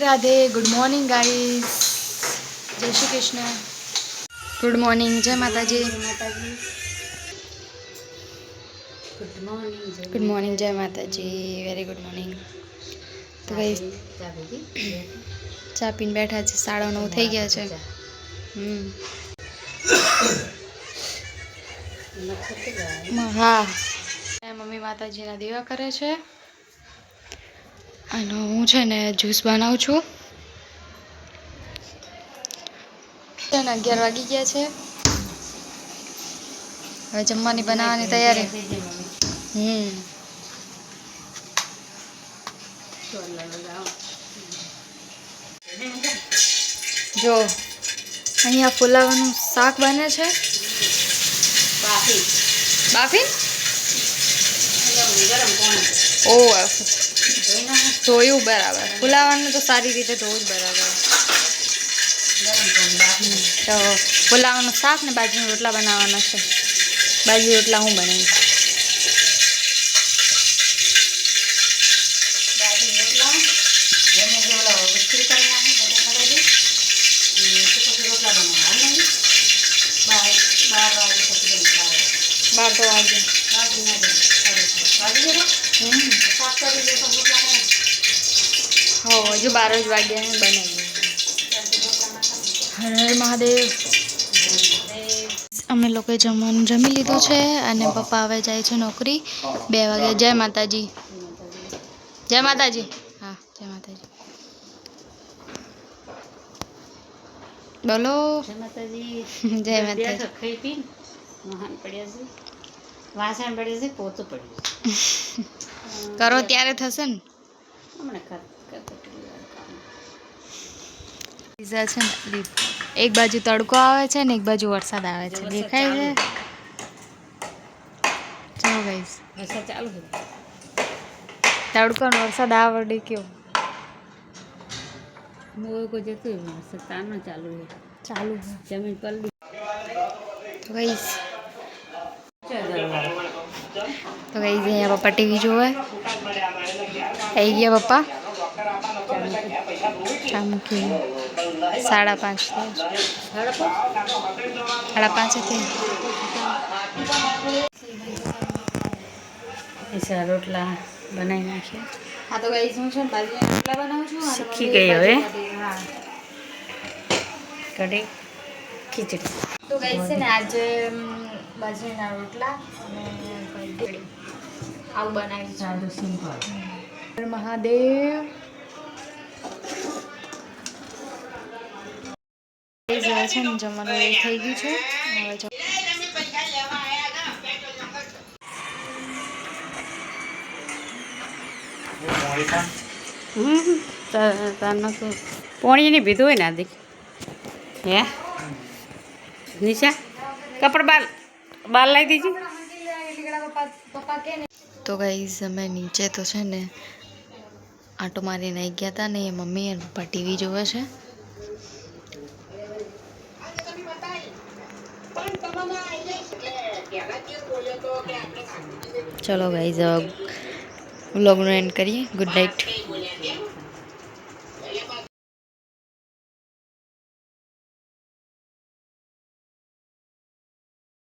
Radhe good morning guys जय Shri Krishna good morning जय माता जी गुड मॉर्निंग जय माता जी वेरी गुड मॉर्निंग तो गाइस चा पीने बैठा है 9:30 થઈ ગયા છે હા મમ્મી માતાજીના દીવા કરે છે અને હું છે ને જ્યુસ બનાવું છું ને 11 વાગી ગયા છે હવે જમવાની બનાવવાની તૈયારી જો અહીંયા ફુલાવાનું શાક બને છે બાફી ઓ ધોયું બરાબર ફુલાવાનું તો સારી રીતે ધોવું જ બરાબર તો ફુલાવાનું શાક ને બાજરીના રોટલા બનાવવાના છે બાજરી રોટલા હું બનાવીશ બાર તો વાગે હો હજુ 12 જ વાગ્યા બનાવીએ હર હર મહાદેવ અમે લોકોએ જમવાનું જમી લીધું છે અને પપ્પા હવે જાય છે નોકરી 2 વાગે જય માતાજી જય માતાજી હા જય માતાજી બોલો જય માતાજી જય માતાજી ખાઈ પી મહાન પડ્યા છે વાસણ પડ્યા છે પોતું પડ્યું કરો ત્યારે થશે ને હમણાં પીઝા છે ને એક બાજુ તડકો આવે છે ને એક બાજુ વરસાદ આવે છે દેખાય છે ચાલો ગાઈસ વરસાદ ચાલુ છે તડકો ને વરસાદ આવડે કયો મોય કો જતો વરસાદ તાનો ચાલુ જમીન પલળી તો ગાઈસ અહીંયા પપ્પા ટીવી જોવે આવી ગયા પપ્પા ચા મૂકી 5:30 થયા રોટલા બનાવી નાખીએ હા તો ગાઈસ હું છે ને બાજરીના રોટલા બનાવું છું શીખી ગઈ હવે કઢી ખીચડી તો ગાઈસ છે ને આજે બાજરીના રોટલા અને ખીચડી આવું બનાવી સાદું સિમ્પલ મહાદેવ છે ને જમવાનું રેડી થઈ ગયું છે હવે તો પોણી ની ભીધું હોય ને આદિક હે નિશા કપડ બાર લાવી દીધી તો ગાઈસ અમે નીચે તો છે ને આંટો મારીને આવી ગયા હતા ને એ મમ્મી અને પપ્પા ટીવી જોવે છે ચલો ગાઈસ વ્લોગનો એન્ડ કરીએ ગુડ નાઇટ